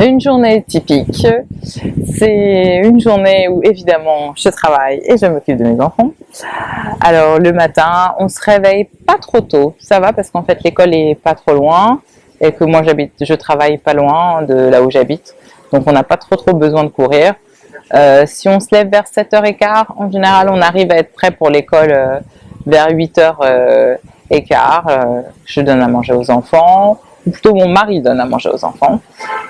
Une journée typique, c'est une journée où évidemment je travaille et je m'occupe de mes enfants. Alors le matin, on se réveille pas trop tôt, ça va parce qu'en fait l'école est pas trop loin et que moi je travaille pas loin de là où j'habite, donc on n'a pas trop besoin de courir. Si on se lève vers 7h15, en général on arrive à être prêt pour l'école vers 8h15. Je donne à manger aux enfants, ou plutôt mon mari donne à manger aux enfants,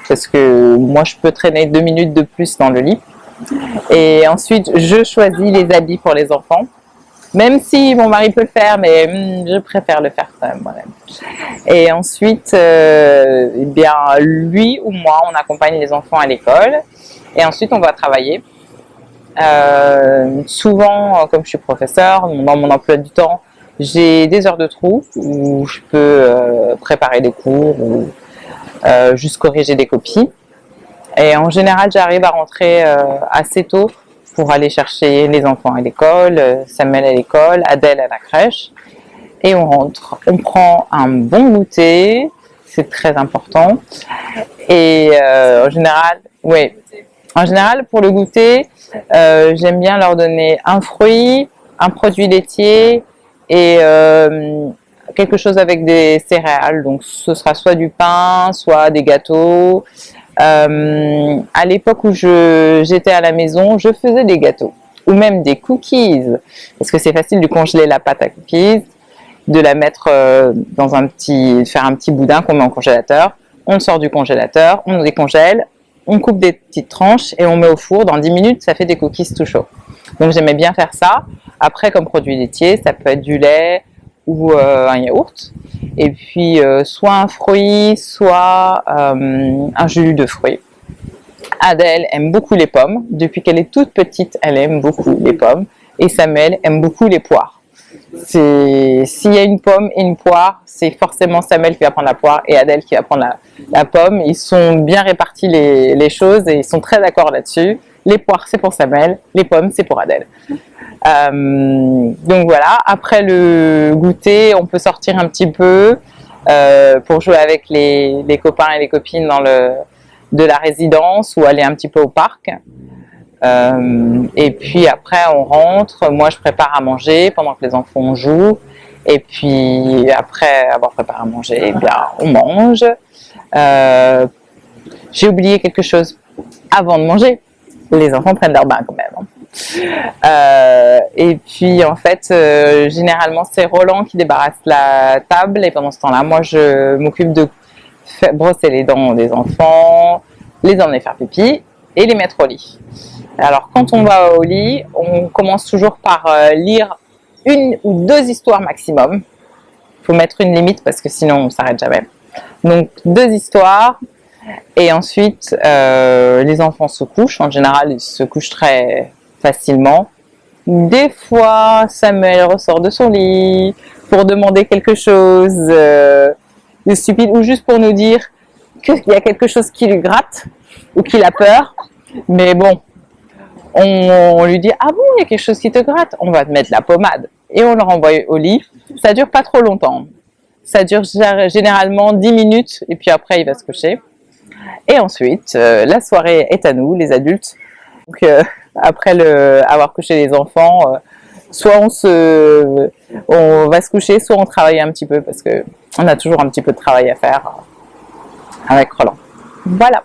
parce que moi je peux traîner 2 minutes de plus dans le lit. Et ensuite je choisis les habits pour les enfants, même si mon mari peut le faire, mais je préfère le faire quand même moi-même. Et ensuite, eh bien, lui ou moi, on accompagne les enfants à l'école, et ensuite on va travailler. Souvent, comme je suis professeur, dans mon emploi du temps, j'ai des heures de trou où je peux préparer des cours ou juste corriger des copies. Et en général, j'arrive à rentrer assez tôt pour aller chercher les enfants à l'école, Samuel à l'école, Adèle à la crèche. Et on rentre. On prend un bon goûter, c'est très important. Et en général, oui. En général, pour le goûter, j'aime bien leur donner un fruit, un produit laitier et quelque chose avec des céréales. Donc ce sera soit du pain, soit des gâteaux. À l'époque où j'étais à la maison, je faisais des gâteaux ou même des cookies parce que c'est facile de congeler la pâte à cookies, de la mettre dans faire un petit boudin qu'on met en congélateur. On le sort du congélateur, on le décongèle, on coupe des petites tranches et on met au four. Dans 10 minutes, ça fait des cookies tout chauds. Donc j'aimais bien faire ça. Après, comme produit laitier, ça peut être du lait ou un yaourt. Et puis, soit un fruit, soit un jus de fruits. Adèle aime beaucoup les pommes. Depuis qu'elle est toute petite, elle aime beaucoup les pommes. Et Samuel aime beaucoup les poires. S'il y a une pomme et une poire, c'est forcément Samuel qui va prendre la poire et Adèle qui va prendre la pomme. Ils sont bien répartis les choses et ils sont très d'accord là-dessus. Les poires, c'est pour Samuel, les pommes, c'est pour Adèle. Donc voilà, après le goûter, on peut sortir un petit peu pour jouer avec les copains et les copines de la résidence ou aller un petit peu au parc. Et puis après on rentre, moi je prépare à manger pendant que les enfants jouent, et puis après avoir préparé à manger, eh bien, on mange. J'ai oublié quelque chose avant de manger, les enfants prennent leur bain quand même. Et puis en fait généralement c'est Roland qui débarrasse la table, et pendant ce temps-là moi je m'occupe de brosser les dents des enfants, les emmener faire pipi et les mettre au lit. Alors quand on va au lit, on commence toujours par lire 1 ou 2 histoires maximum. Il faut mettre une limite parce que sinon on ne s'arrête jamais. Donc 2 histoires, et ensuite les enfants se couchent. En général ils se couchent très facilement. Des fois Samuel ressort de son lit pour demander quelque chose de stupide, ou juste pour nous dire qu'il y a quelque chose qui lui gratte ou qu'il a peur. Mais bon, on lui dit « Ah bon, il y a quelque chose qui te gratte, on va te mettre la pommade ». Et on le renvoie au lit. Ça dure pas trop longtemps. Ça dure généralement 10 minutes et puis après il va se coucher. Et ensuite, la soirée est à nous, les adultes. Donc après avoir couché les enfants, soit on va se coucher, soit on travaille un petit peu parce qu'on a toujours un petit peu de travail à faire avec Roland. Voilà.